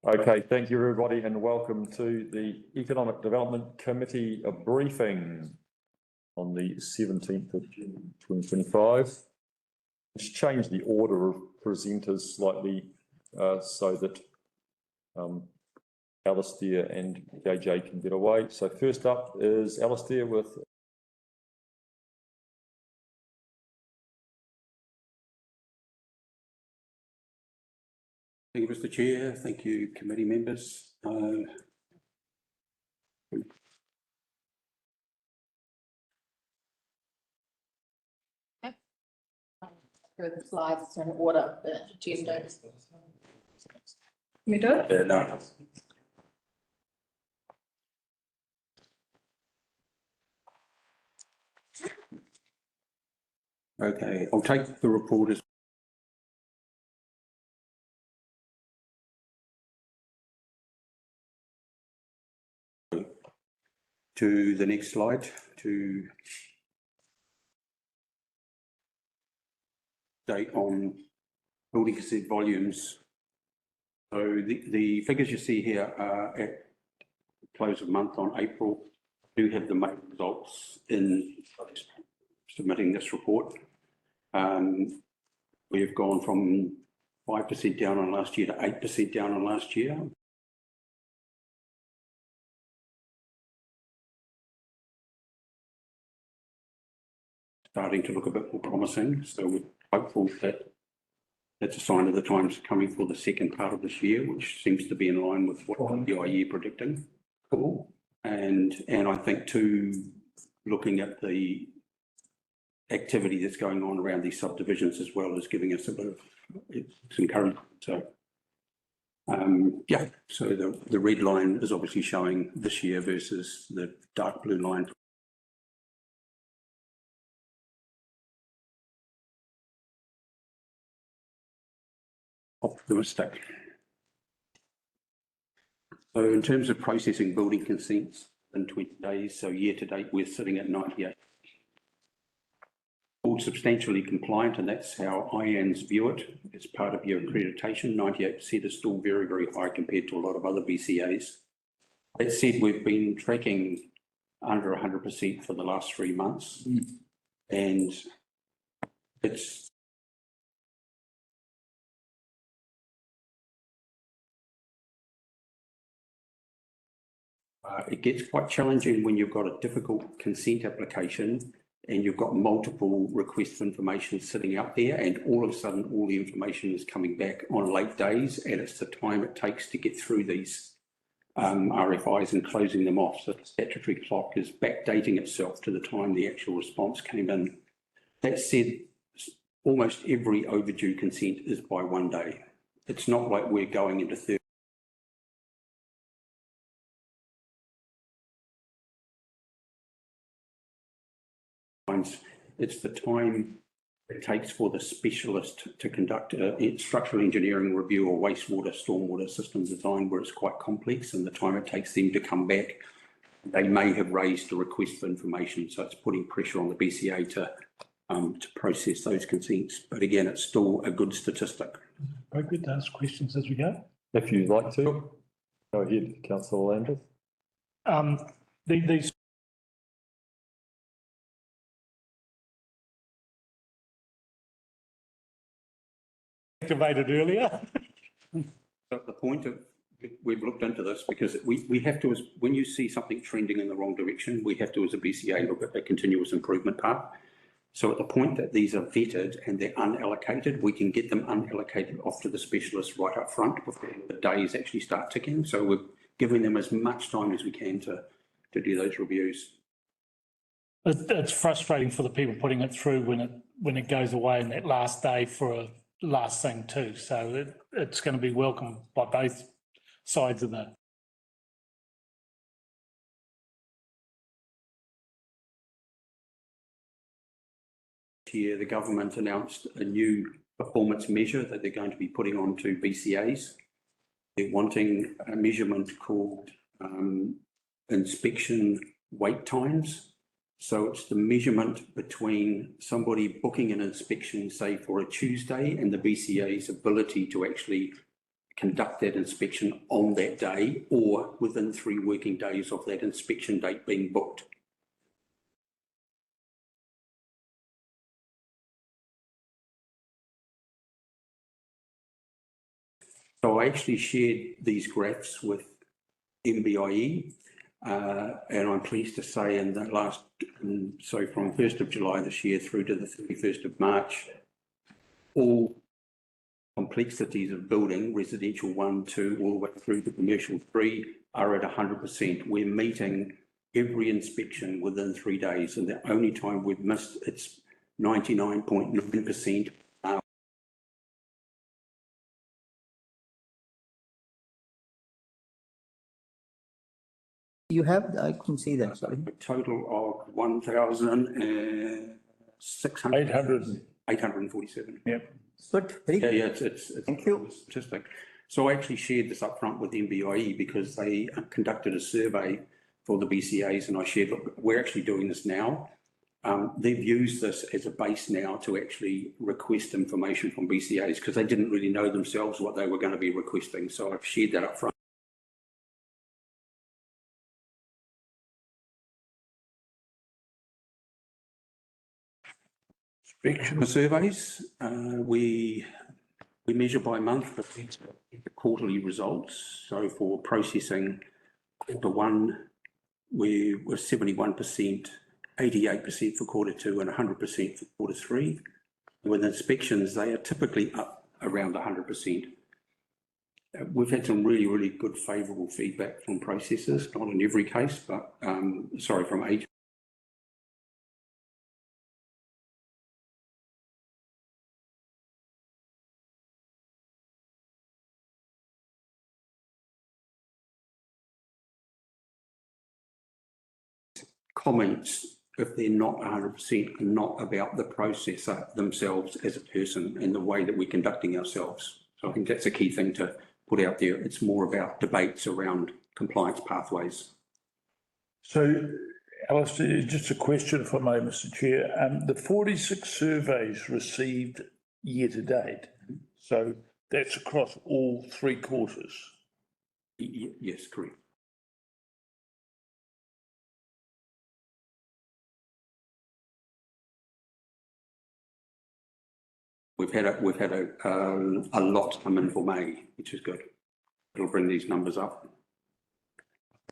Okay, thank you everybody and welcome to the Economic Development Committee briefing on the 17th of June 2025. Let's change the order of presenters slightly so that Alistair and JJ can get away. So first up is Alistair with Thank you, Mr. Chair. Thank you, committee members. Go the slides in order, the agenda. You do it? No. Okay, I'll take the report as to the next slide to date on building consent volumes. So the figures you see here are at close of month on April. Do have the main results in submitting this report. We have gone from 5% down on last year to 8% down on last year. Starting to look a bit more promising, so we're hopeful that that's a sign of the times coming for the second part of this year, which seems to be in line with what the IE predicting. Cool. And I think too, looking at the activity that's going on around these subdivisions as well is giving us a bit of encouragement. So yeah, so the red line is obviously showing this year versus the dark blue line. Optimistic. So in terms of processing building consents in 20 days, so year to date, we're sitting at 98. All substantially compliant, and that's how IANZ view it as part of your accreditation. 98% is still very, very high compared to a lot of other BCAs. That said, we've been tracking under 100% for the last 3 months, and it's it gets quite challenging when you've got a difficult consent application and you've got multiple requests for information sitting out there, and all of a sudden all the information is coming back on late days, and it's the time it takes to get through these RFIs and closing them off. So the statutory clock is backdating itself to the time the actual response came in. That said, almost every overdue consent is by 1 day. It's not like we're going into 30. It's the time it takes for the specialist to conduct a structural engineering review or wastewater, stormwater system design where it's quite complex, and the time it takes them to come back. They may have raised a request for information, so it's putting pressure on the BCA to process those consents. But again, it's still a good statistic. Very good to ask questions as we go. If you'd like to, go ahead, Councillor Lambeth. These activated earlier. At the point of, we've looked into this because we have to, when you see something trending in the wrong direction, we have to, as a BCA, look at the continuous improvement path. So at the point that these are vetted and they're unallocated, we can get them unallocated off to the specialist right up front before the days actually start ticking. So we're giving them as much time as we can to do those reviews. It's frustrating for the people putting it through when it goes away in that last day for a last thing too. So it's going to be welcomed by both sides of that. Here, the government announced a new performance measure that they're going to be putting onto BCAs. They're wanting a measurement called inspection wait times. So it's the measurement between somebody booking an inspection, say for a Tuesday, and the BCA's ability to actually conduct that inspection on that day or within 3 working days of that inspection date being booked. So I actually shared these graphs with MBIE, and I'm pleased to say in the last, so from 1st of July this year through to the 31st of March, all complexities of building, residential 1, 2, all the way through to commercial 3 are at 100%. We're meeting every inspection within 3 days, and the only time we've missed, it's 99.9%. You have, I couldn't see that, sorry. A total of 1,600. 800. 847. Yep. Good, very Yeah, good. yeah, it's. Thank you. a statistic. So I actually shared this up front with MBIE because they conducted a survey for the BCAs, and I shared, look, we're actually doing this now. They've used this as a base now to actually request information from BCAs because they didn't really know themselves what they were going to be requesting. So I've shared that up front. Inspection. The surveys, we measure by month, but the quarterly results. So for processing Q1, we were 71%, 88% for Q2 and 100% for Q3. With inspections, they are typically up around 100%. We've had some really, really good favourable feedback from processors, not in every case, but from agents. Comments, if they're not 100%, are not about the processor themselves as a person and the way that we're conducting ourselves. So I think that's a key thing to put out there. It's more about debates around compliance pathways. So, Alistair, just a question for me, Mr Chair. The 46 surveys received year to date, so that's across all 3 quarters. Yes, correct. We've had a lot come in for May, which is good. It'll bring these numbers up.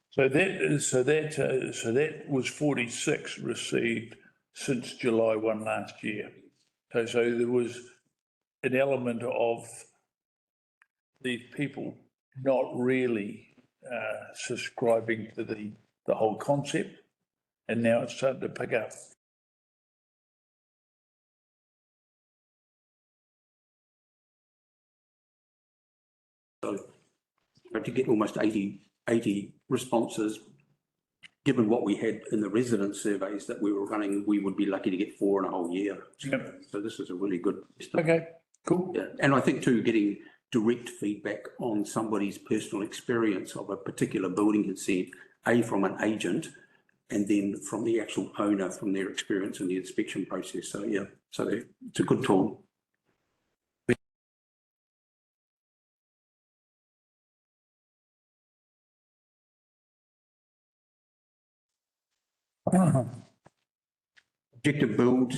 So that was 46 received since July 1 last year. So there was an element of these people not really subscribing to the whole concept, and now it's starting to pick up. So to get almost 80 responses, given what we had in the resident surveys that we were running, we would be lucky to get 4 in a whole year. Yep. So this is a really good. Okay, cool. Yeah. And I think too, getting direct feedback on somebody's personal experience of a particular building consent, from an agent, and then from the actual owner, from their experience in the inspection process. So yeah, so it's a good tool. Objective Build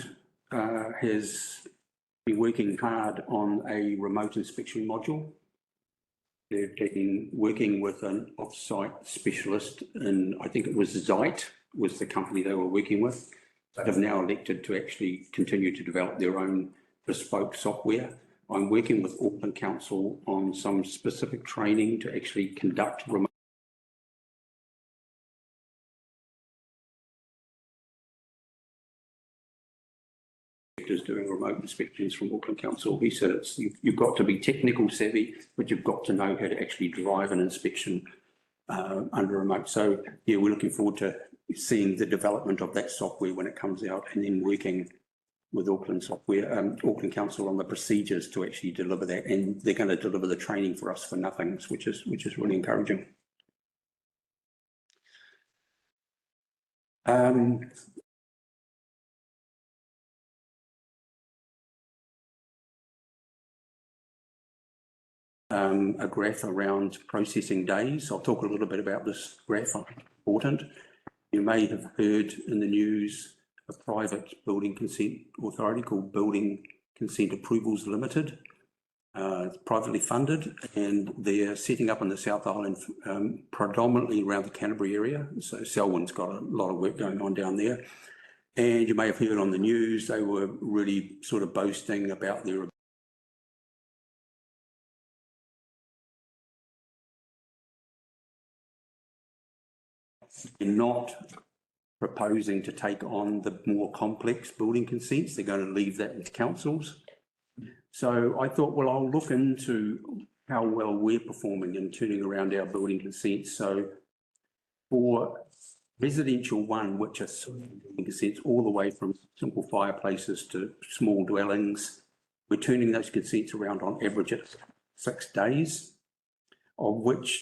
has been working hard on a remote inspection module. They've been working with an off-site specialist, and I think it was Zeit was the company they were working with, that have now elected to actually continue to develop their own bespoke software. I'm working with Auckland Council on some specific training to actually conduct remote doing remote inspections from Auckland Council. He said you've got to be technical savvy, but you've got to know how to actually drive an inspection under remote. So yeah, we're looking forward to seeing the development of that software when it comes out, and then working with Auckland Council on the procedures to actually deliver that, and they're going to deliver the training for us for nothing, which is really encouraging. a graph around processing days. I'll talk a little bit about this graph, important. You may have heard in the news a private building consent authority called Building Consent Approvals Limited. It's privately funded, and they're setting up in the South Island, predominantly around the Canterbury area. So Selwyn's got a lot of work going on down there. And you may have heard on the news, they were really sort of boasting about their not proposing to take on the more complex building consents. They're going to leave that with councils. So I thought, well, I'll look into how well we're performing in turning around our building consents. So for residential one, which are building consents all the way from simple fireplaces to small dwellings, we're turning those consents around on average at 6 days, of which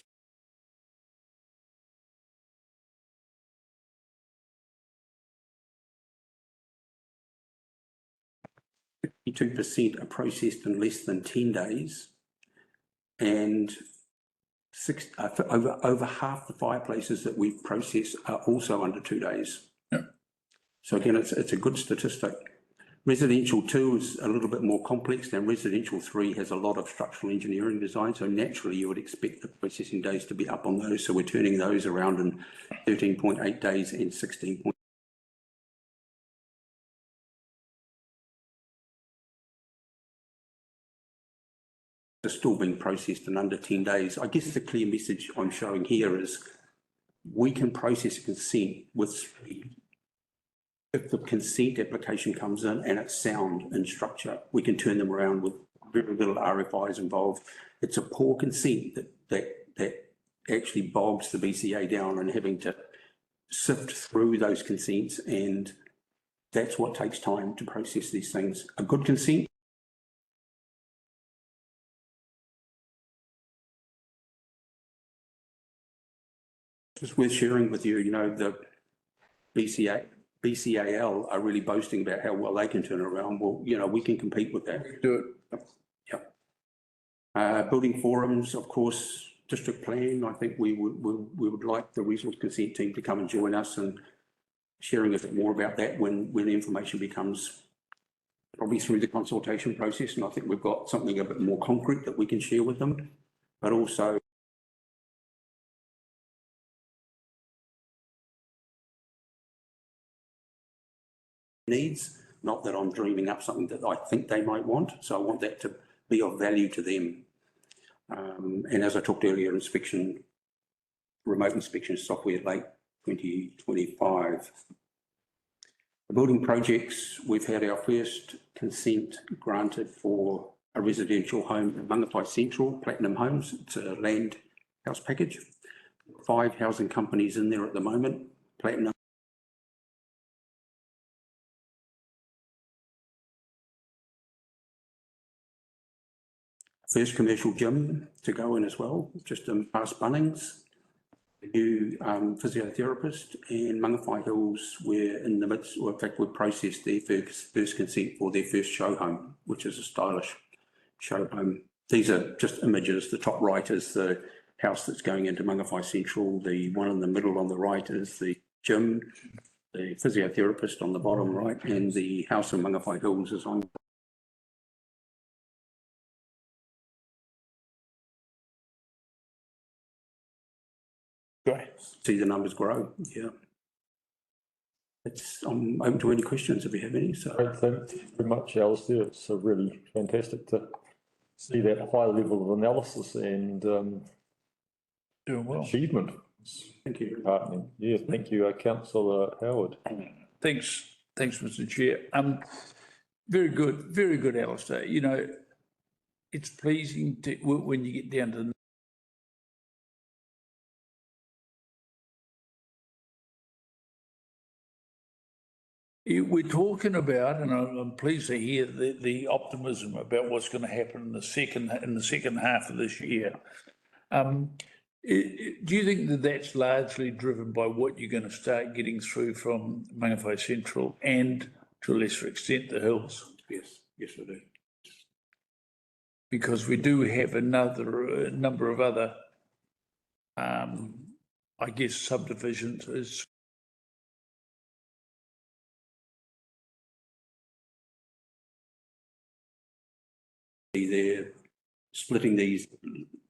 52% are processed in less than 10 days, and over half the fireplaces that we've processed are also under 2 days. Yeah. So again, it's a good statistic. Residential 2 is a little bit more complex than residential 3, has a lot of structural engineering design, so naturally you would expect the processing days to be up on those. So we're turning those around in 13.8 days and 16. Are still being processed in under 10 days. I guess the clear message I'm showing here is we can process a consent with speed. If the consent application comes in and it's sound in structure, we can turn them around with very little RFIs involved. It's a poor consent that actually bogs the BCA down and having to sift through those consents, and that's what takes time to process these things. A good consent just worth sharing with you, you know, the BCAL are really boasting about how well they can turn it around. Well, you know, we can compete with that. Do it. Yep. Building forums, of course, district plan. I think we would like the resource consent team to come and join us and sharing a bit more about that when the information becomes probably through the consultation process. And I think we've got something a bit more concrete that we can share with them, but also needs, not that I'm dreaming up something that I think they might want. So I want that to be of value to them. And as I talked earlier, remote inspection software late 2025. The building projects, we've had our first consent granted for a residential home in Mangawhai Central, Platinum Homes. It's a land house package. 5 housing companies in there at the moment. Platinum. First commercial gym to go in as well, just past Bunnings. The new physiotherapist, and Mangawhai Hills, we're in the midst, or in fact we've processed their first consent for their first show home, which is a stylish show home. These are just images. The top right is the house that's going into Mangawhai Central. The one in the middle on the right is the gym, the physiotherapist on the bottom right, and the house in Mangawhai Hills is on. Great. See the numbers grow, yeah. I'm open to any questions if you have any, so. Great, thank you very much, Alistair. It's really fantastic to see that high level of analysis and Doing well. achievement. Thank you. Heartening. Yeah, thank you, Councillor Howard. Thanks, Mr. Chair. Very good, Alistair. You know, it's pleasing to, when you get down to the we're talking about, and I'm pleased to hear the optimism about what's going to happen in the second half of this year. Do you think that that's largely driven by what you're going to start getting through from Mangawhai Central and to a lesser extent the hills? Yes, I do. because we do have another number of other, I guess, subdivisions is they're splitting these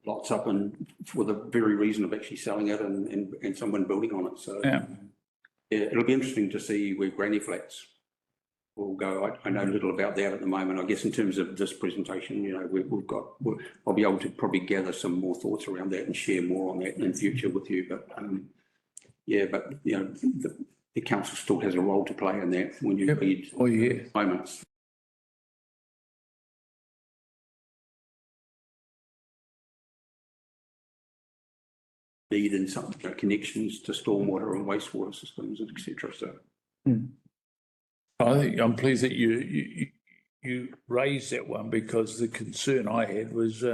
lots up and for the very reason of actually selling it and someone building on it. So yeah. yeah, it'll be interesting to see where Granny Flats will go. I know little about that at the moment. I guess in terms of this presentation, you know, I'll be able to probably gather some more thoughts around that and share more on that in future with you. But yeah, but you know, the council still has a role to play in that when you read Oh, yeah. moments. Need in some connections to stormwater and wastewater systems, etc. So I think I'm pleased that you raised that one, because the concern I had was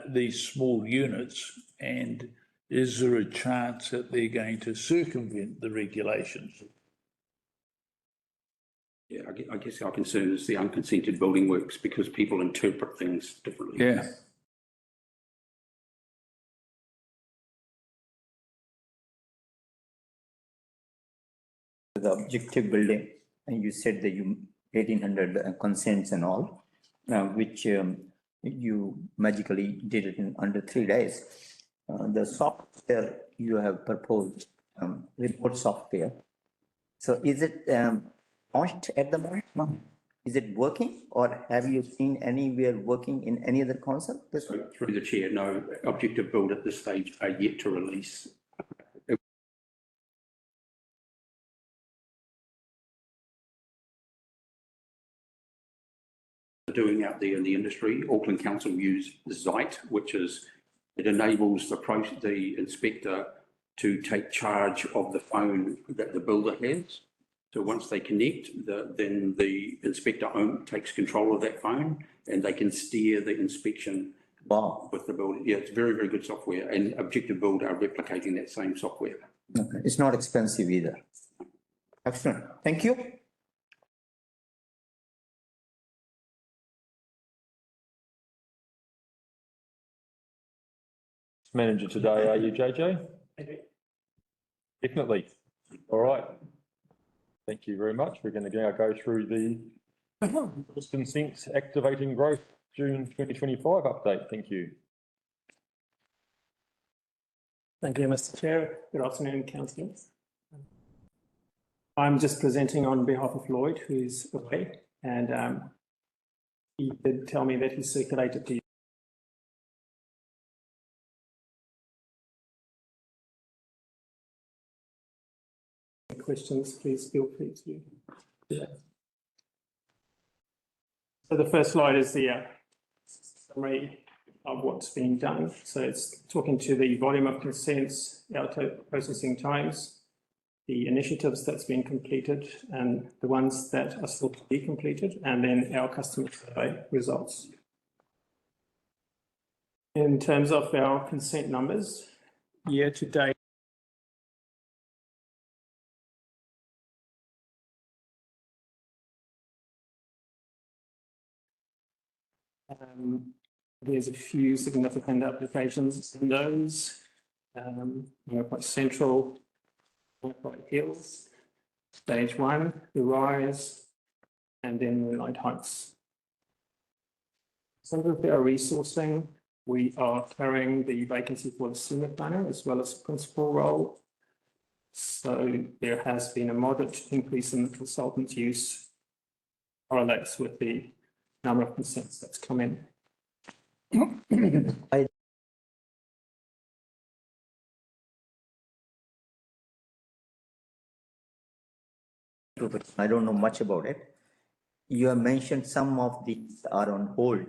these small units, and is there a chance that they're going to circumvent the regulations? yeah, I guess our concern is the unconsented building works because people interpret things differently. Yeah. The objective building, and you said that you 1800 consents and all, which you magically did it in under 3 days. The software you have proposed, report software. So is it launched at the moment? No. Is it working, or have you seen anywhere working in any other council? This one? Through the chair, no objective build at this stage are yet to release. Doing out there in the industry, Auckland Council use Zite, which is, it enables the inspector to take charge of the phone that the builder has. So once they connect, then the inspector takes control of that phone and they can steer the inspection Wow. with the builder. Yeah, it's very, very good software, and Objective Build are replicating that same software. Okay. It's not expensive either. Excellent. Thank you. Manager today, are you, JJ? Definitely. All right. Thank you very much. We're going to now go through the consents activating growth June 2025 update. Thank you. Thank you, Mr. Chair. Good afternoon, councillors. I'm just presenting on behalf of Lloyd, who's away, and he did tell me that he circulated the questions, please feel free to. Yeah. So the first slide is the summary of what's being done. So it's talking to the volume of consents, our processing times, the initiatives that's been completed and the ones that are still to be completed, and then our customer survey results. In terms of our consent numbers, year to date, there's a few significant applications in those. Quite Central, quite Hills, Stage 1, The Rise, and then Moonlight Heights. Some of our resourcing, we are carrying the vacancy for the senior planner as well as principal role. So there has been a moderate increase in the consultant use, correlates with the number of consents that's come in. I don't know much about it. You have mentioned some of these are on hold,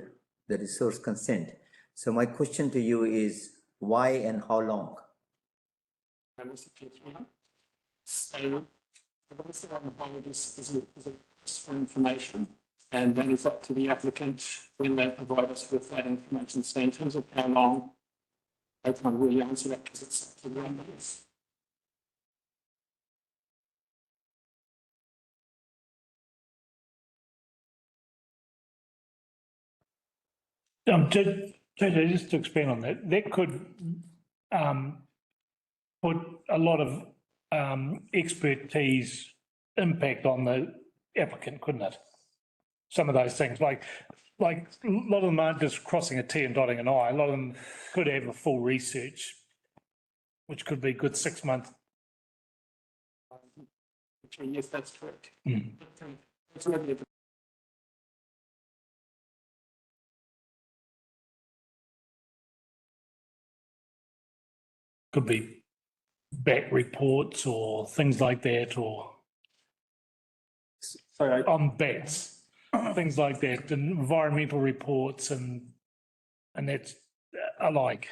the resource consent. So my question to you is why and how long? So the ones that are on hold is for information, and then it's up to the applicant when they provide us with that information. So in terms of how long, I can't really answer that because it's up to the members. JJ, just to expand on that, that could put a lot of expertise impact on the applicant, couldn't it? Some of those things, like a lot of them aren't just crossing a T and dotting an I. A lot of them could have a full research, which could be a good 6 months. Yes, that's correct. Could be back reports or things like that, or Sorry, on bats, things like that, and environmental reports and that's alike.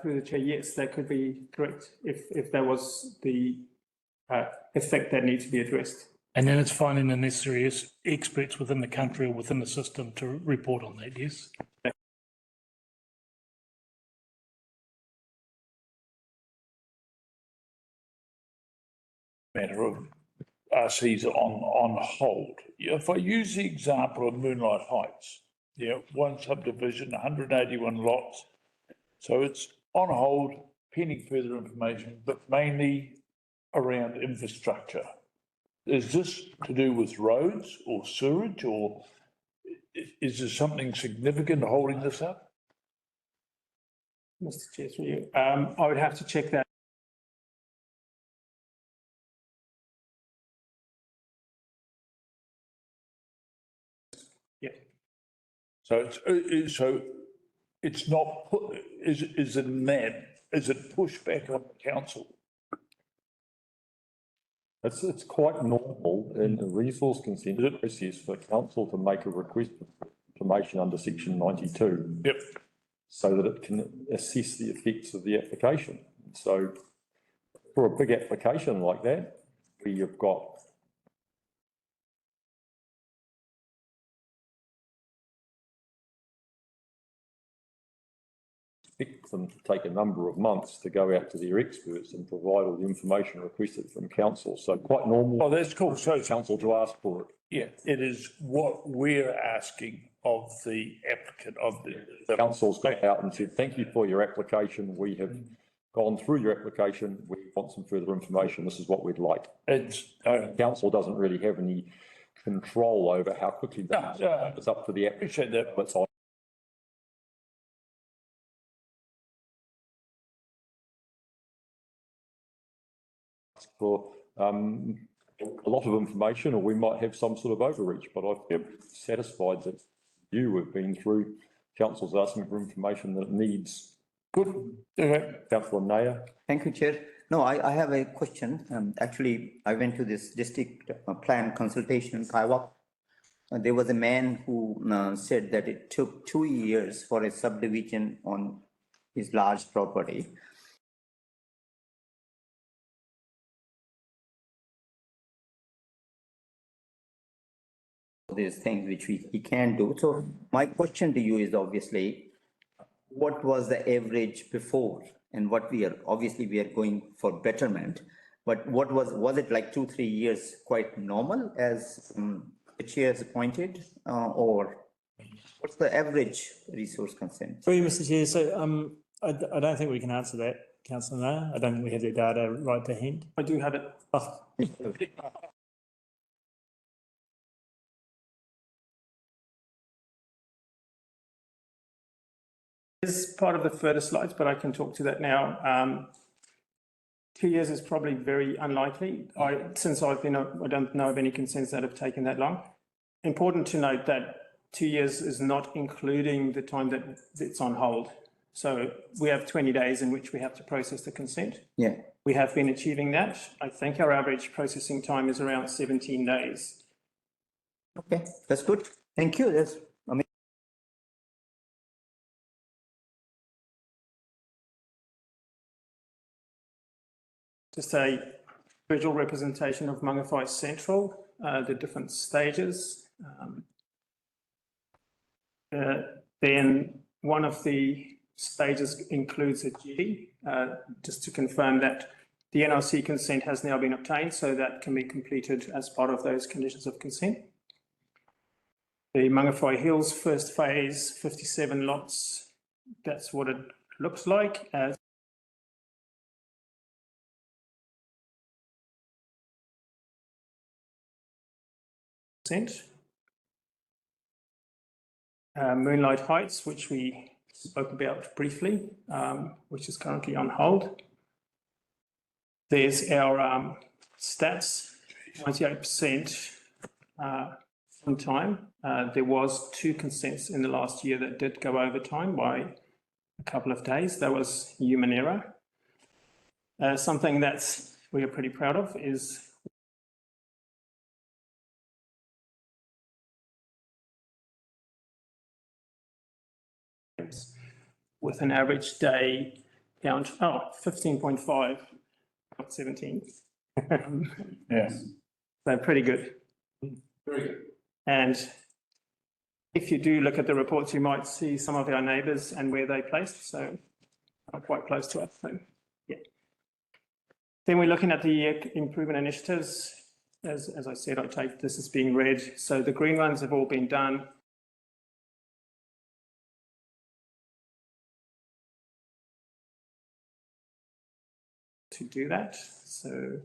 through the chair, yes, that could be correct if that was the effect that needs to be addressed. And then it's finding the necessary experts within the country or within the system to report on that, yes? Matter of RCs on hold. If I use the example of Moonlight Heights, one subdivision, 181 lots. So it's on hold, pending further information, but mainly around infrastructure. Is this to do with roads or sewage, or is there something significant holding this up? Mr. Chair, through you. I would have to check that. Yeah. So it's not, is it pushed back on the council? It's quite normal in a resource consent process for council to make a request for information under section 92. Yep. So that it can assess the effects of the application. So for a big application like that, where you've got expect them to take a number of months to go out to their experts and provide all the information requested from council. So quite normal. Oh, that's cool. So Council to ask for it. yeah, it is what we're asking of the applicant, of the Council's got out and said, thank you for your application. We have gone through your application. We want some further information. This is what we'd like. It's, Council doesn't really have any control over how quickly that, it's up to the appreciate that. applicant. It's on. For a lot of information, or we might have some sort of overreach, but I'm satisfied that you have been through, council's asking for information that it needs. Good. Okay. Councillor Naya. Thank you, Chair. No, I have a question. Actually, I went to this district plan consultation in Kaiwak. There was a man who said that it took 2 years for a subdivision on his large property. These things which he can do. So my question to you is obviously, what was the average before and what we are, obviously we are going for betterment, but what was it like 2-3 years quite normal as the chair has appointed, or what's the average resource consent? Through you, Mr. Chair, so I don't think we can answer that, Councillor Nair. I don't think we have the data right to hand. I do have it. Oh, Is part of the further slides, but I can talk to that now. 2 years is probably very unlikely. Since I've been, I don't know of any consents that have taken that long. Important to note that 2 years is not including the time that it's on hold. So we have 20 days in which we have to process the consent. Yeah. We have been achieving that. I think our average processing time is around 17 days. Okay, that's good. Thank you. That's amazing. Just a visual representation of Mangawhai Central, the different stages. Then one of the stages includes a G, just to confirm that the NRC consent has now been obtained, so that can be completed as part of those conditions of consent. The Mangawhai Hills first phase, 57 lots, that's what it looks like. Moonlight Heights, which we spoke about briefly, which is currently on hold. There's our stats, 98% on time. There was 2 consents in the last year that did go over time by a couple of days. That was human error. Something that we are pretty proud of is with an average day down to 15.5, not 17. Yeah. So pretty good. Very good. And if you do look at the reports, you might see some of our neighbours and where they placed, so quite close to us. So, yeah. Then we're looking at the improvement initiatives. As I said, I take this as being read. So the green ones have all been done. To do that. So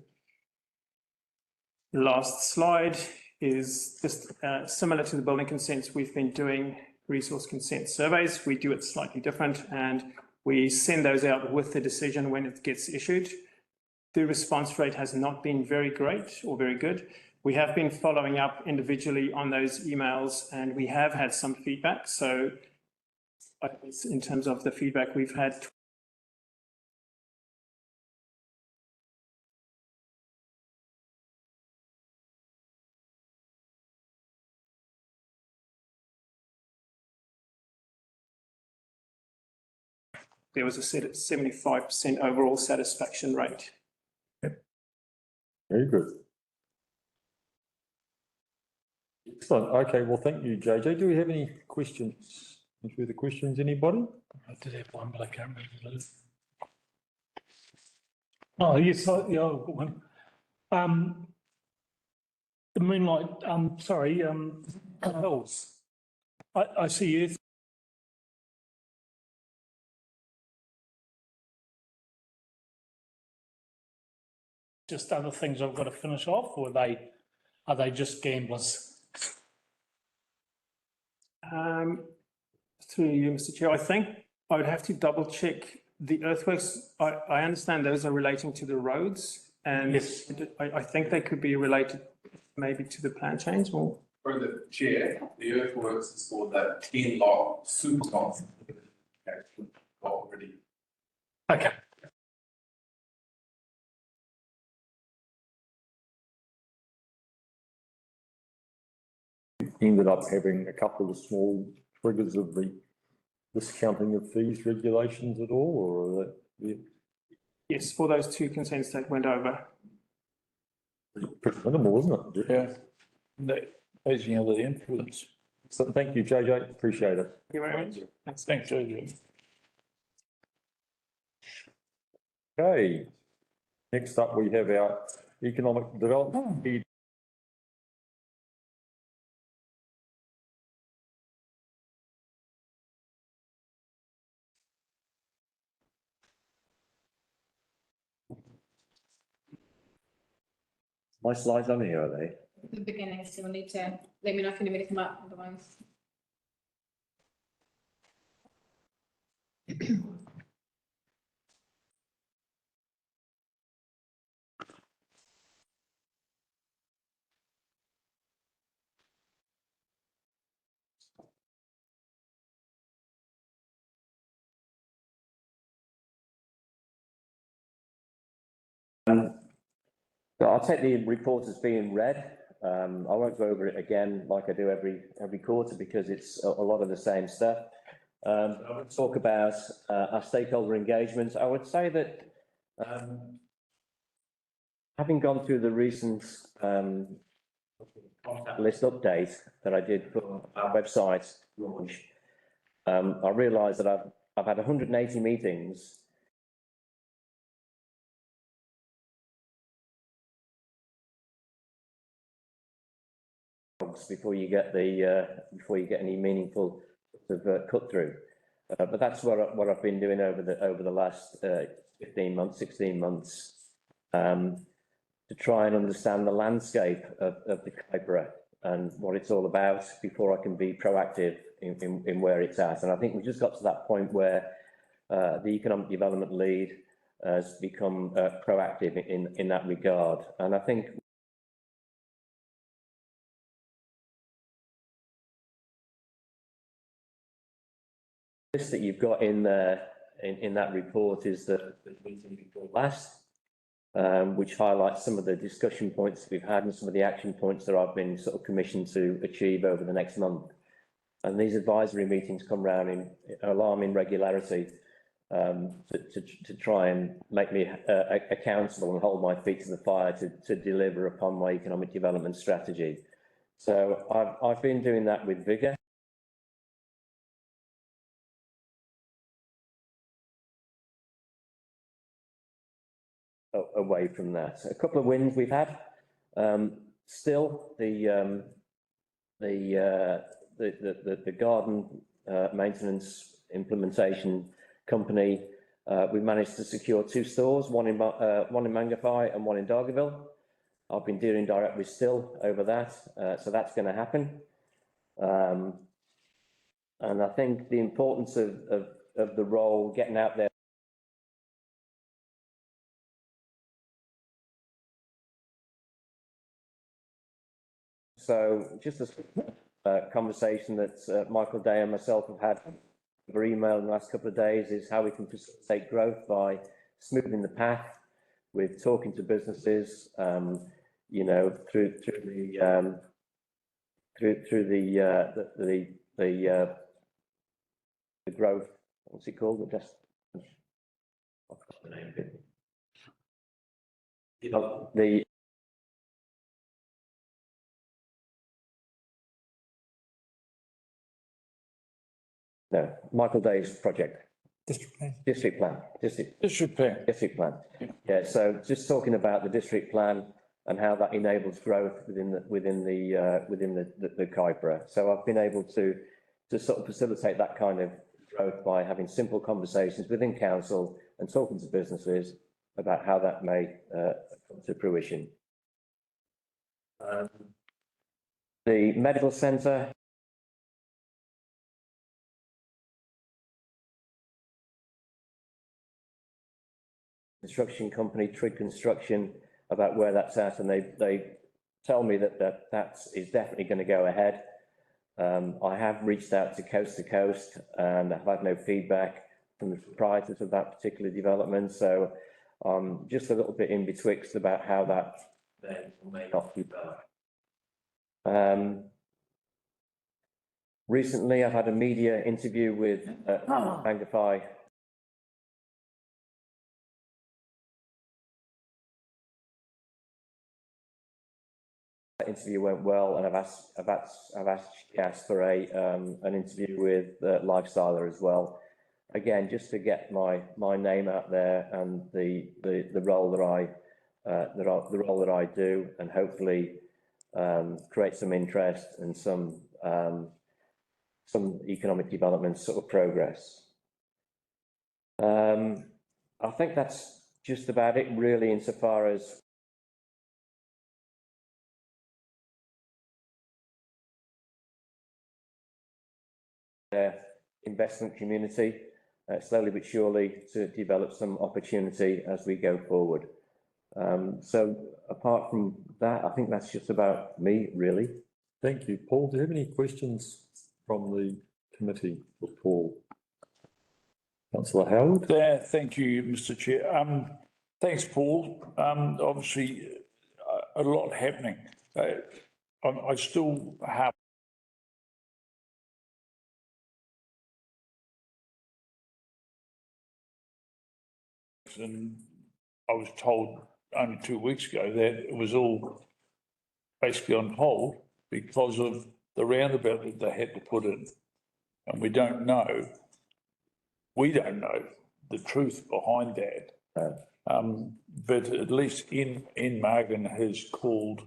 the last slide is just similar to the building consents. We've been doing resource consent surveys. We do it slightly different and we send those out with the decision when it gets issued. The response rate has not been very great or very good. We have been following up individually on those emails and we have had some feedback. So in terms of the feedback we've had, there was a 75% overall satisfaction rate. Very good. Excellent. Okay, well, thank you, JJ. Do we have any questions? Any further questions, anybody? I did have one, but I can't remember. Oh, yes, yeah, I've got one. The Moonlight, Hills. I see Earth. Just other things I've got to finish off, or are they just gamblers? Through you, Mr. Chair, I think I would have to double check the earthworks. I understand those are relating to the roads and Yes. I think they could be related maybe to the plan change or. Through the chair, the earthworks is for the 10-lot super lot. Already. Okay. Ended up having a couple of small triggers of the discounting of fees regulations at all, or are Yes, for those 2 consents that went over. that pretty minimal, isn't it? Yeah. Amazing how they influence. So thank you, JJ. Appreciate it. Thank you very much. Thanks. Thanks, Jojo. Okay. Next up, we have our economic development. My slides on here, are they? The beginning, so you'll need to let me know if you need me to come up, otherwise. So I'll take the report as being read. I won't go over it again like I do every quarter because it's a lot of the same stuff. I would talk about our stakeholder engagement. I would say that having gone through the recent contact list update that I did for our website launch, I realised that I've had 180 meetings. frogs before you get any meaningful sort of cut through. But that's what I've been doing over the last 15 months, 16 months, to try and understand the landscape of the Kaipara and what it's all about before I can be proactive in where it's at. And I think we've just got to that point where the economic development lead has become proactive in that regard. And I think this that you've got in there in that report is the meeting before last, which highlights some of the discussion points we've had and some of the action points that I've been sort of commissioned to achieve over the next month. And these advisory meetings come round in alarming regularity, to try and make me accountable and hold my feet to the fire to deliver upon my economic development strategy. So I've been doing that with vigour. Away from that, a couple of wins we've had. Still, the garden maintenance implementation company, we managed to secure 2 stores, one in Mangawhai and one in Dargaville. I've been dealing direct with Still over that, so that's going to happen. And I think the importance of the role, getting out there. So just a conversation that Michael Day and myself have had over email in the last couple of days is how we can facilitate growth by smoothing the path with talking to businesses, you know, through the growth. What's it called? I've got the name of it. You know, Michael Day's project. District plan. Yeah, so just talking about the district plan and how that enables growth within the Kaipara. So I've been able to sort of facilitate that kind of growth by having simple conversations within council and talking to businesses about how that may come to fruition. The medical centre. Construction company, Trig Construction, about where that's at, and they tell me that is definitely going to go ahead. I have reached out to Coast and I've had no feedback from the proprietors of that particular development, so just a little bit in betwixt about how that may not develop. Recently, I've had a media interview with Mangawhai. That interview went well, and I've asked for an interview with Lifestyler as well. Again, just to get my name out there and the role that I do, and hopefully create some interest and some economic development sort of progress. I think that's just about it, really, insofar as investment community, slowly but surely to develop some opportunity as we go forward. So apart from that, I think that's just about me, really. Thank you. Paul, do you have any questions from the committee for Paul? Councillor Howard? Thank you, Mr. Chair. Thanks, Paul. Obviously, a lot happening. I still have and I was told only 2 weeks ago that it was all basically on hold because of the roundabout that they had to put in. And we don't know the truth behind that. But at least in Margan has called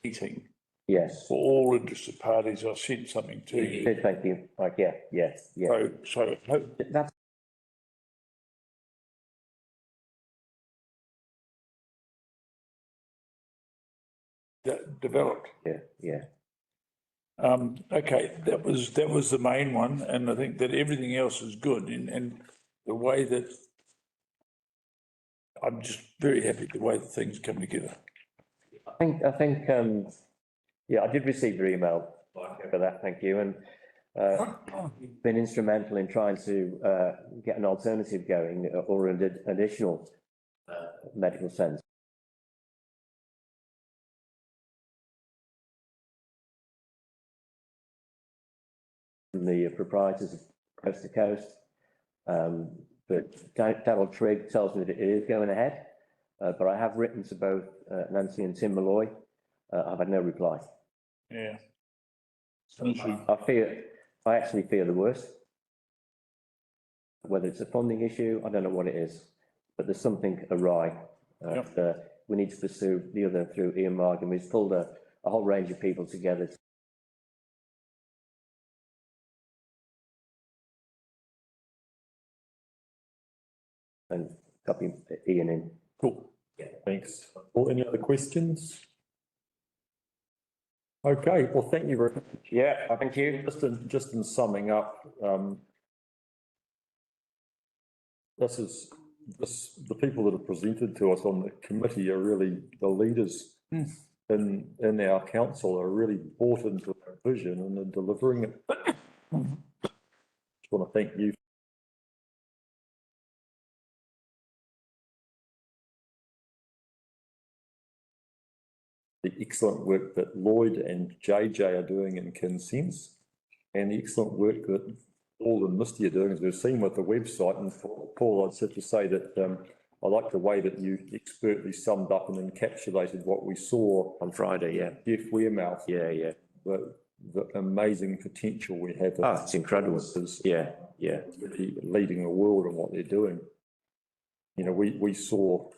meeting Yes. for all interested parties. I sent something to you. Thank you. Like, yeah, yeah, yeah. So hope That's that developed. yeah, yeah. Okay, that was the main one, and I think that everything else is good, and the way that I'm just very happy the way that things come together. I think, yeah, I did receive your email for that, thank you, and you've been instrumental in trying to get an alternative going or an additional medical centre. The proprietors of Coast to Coast, but Donald Trigg tells me that it is going ahead, but I have written to both Nancy and Tim Malloy. I've had no reply. Yeah. I actually fear the worst. Whether it's a funding issue, I don't know what it is, but there's something awry. We need to pursue the other through Ian Morgan. We've pulled a whole range of people together. And copy Ian in. Cool. Thanks. Or any other questions? Okay, well, thank you very much. Yeah, thank you. Just in summing up, the people that have presented to us on the committee are really the leaders in our council, are really bought into our vision and are delivering it. Just want to thank you. The excellent work that Lloyd and JJ are doing in Consents, and the excellent work that Paul and Misty are doing, as we've seen with the website. And Paul, I'd have to say that I like the way that you expertly summed up and encapsulated what we saw On Friday, yeah. Jeff Wearmouth. Yeah, yeah. The amazing potential we have. Oh, it's incredible. Yeah, yeah. Really leading the world in what they're doing. You know, we saw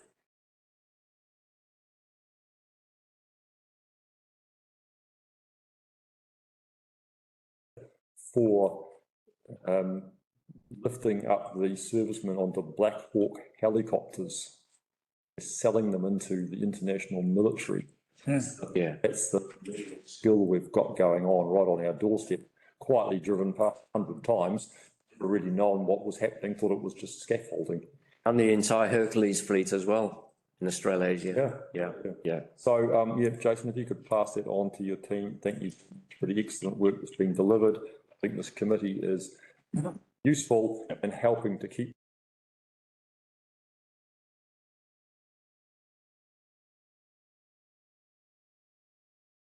for lifting up the servicemen onto Black Hawk helicopters, selling them into the international military. Yeah. That's the skill we've got going on right on our doorstep, quietly driven past 100 times, never really known what was happening, thought it was just scaffolding. And the entire Hercules fleet as well in Australasia. Yeah. So, yeah, Jason, if you could pass that on to your team, thank you for the excellent work that's been delivered. I think this committee is useful in helping to keep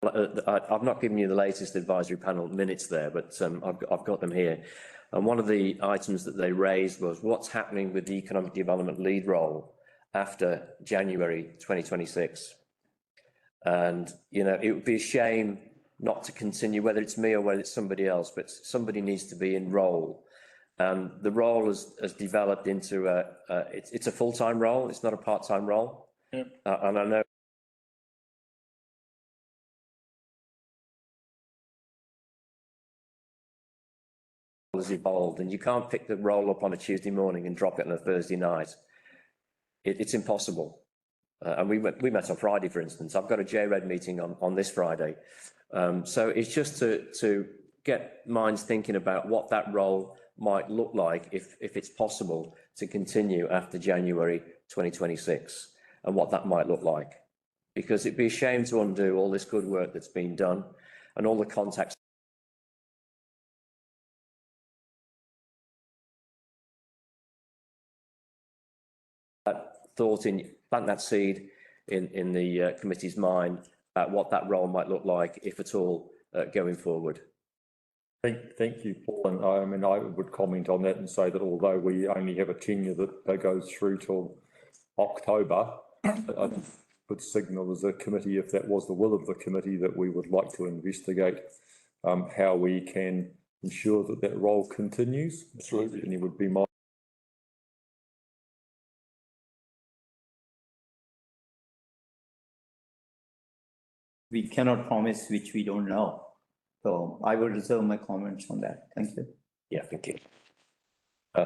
I've not given you the latest advisory panel minutes there, but I've got them here. And one of the items that they raised was what's happening with the economic development lead role after January 2026. And, you know, it would be a shame not to continue, whether it's me or whether it's somebody else, but somebody needs to be in role. And the role has developed into it's a full-time role. It's not a part-time role. Yeah. And I know has evolved, and you can't pick the role up on a Tuesday morning and drop it on a Thursday night. It's impossible. And we met on Friday, for instance. I've got a JRED meeting on this Friday. So it's just to get minds thinking about what that role might look like if it's possible to continue after January 2026 and what that might look like. Because it'd be a shame to undo all this good work that's been done and all the contacts thought in, plant that seed in the committee's mind about what that role might look like, if at all, going forward. Thank you, Paul. And I mean, I would comment on that and say that although we only have a tenure that goes through till October, I would signal as a committee, if that was the will of the committee, that we would like to investigate how we can ensure that that role continues. Absolutely. And it would be my we cannot promise which we don't know. So I will reserve my comments on that. Thank you. Yeah, thank you.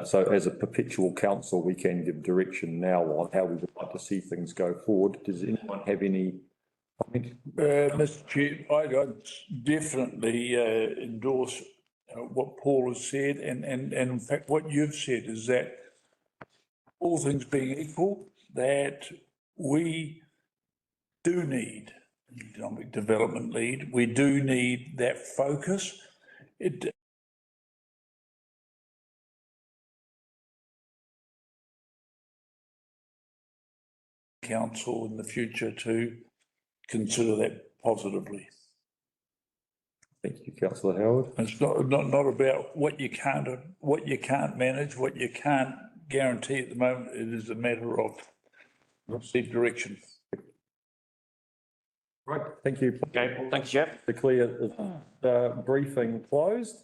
So as a perpetual council, we can give direction now on how we would like to see things go forward. Does anyone have any comment? Mr. Chair, I'd definitely endorse what Paul has said, and in fact, what you've said is that all things being equal, that we do need an economic development lead. We do need that focus. It council in the future to consider that positively. Thank you, councillor Howard. It's not about what you can't manage, what you can't guarantee at the moment. It is a matter of received direction. Right, thank you. Okay, thank you, Jeff. Declare the briefing closed.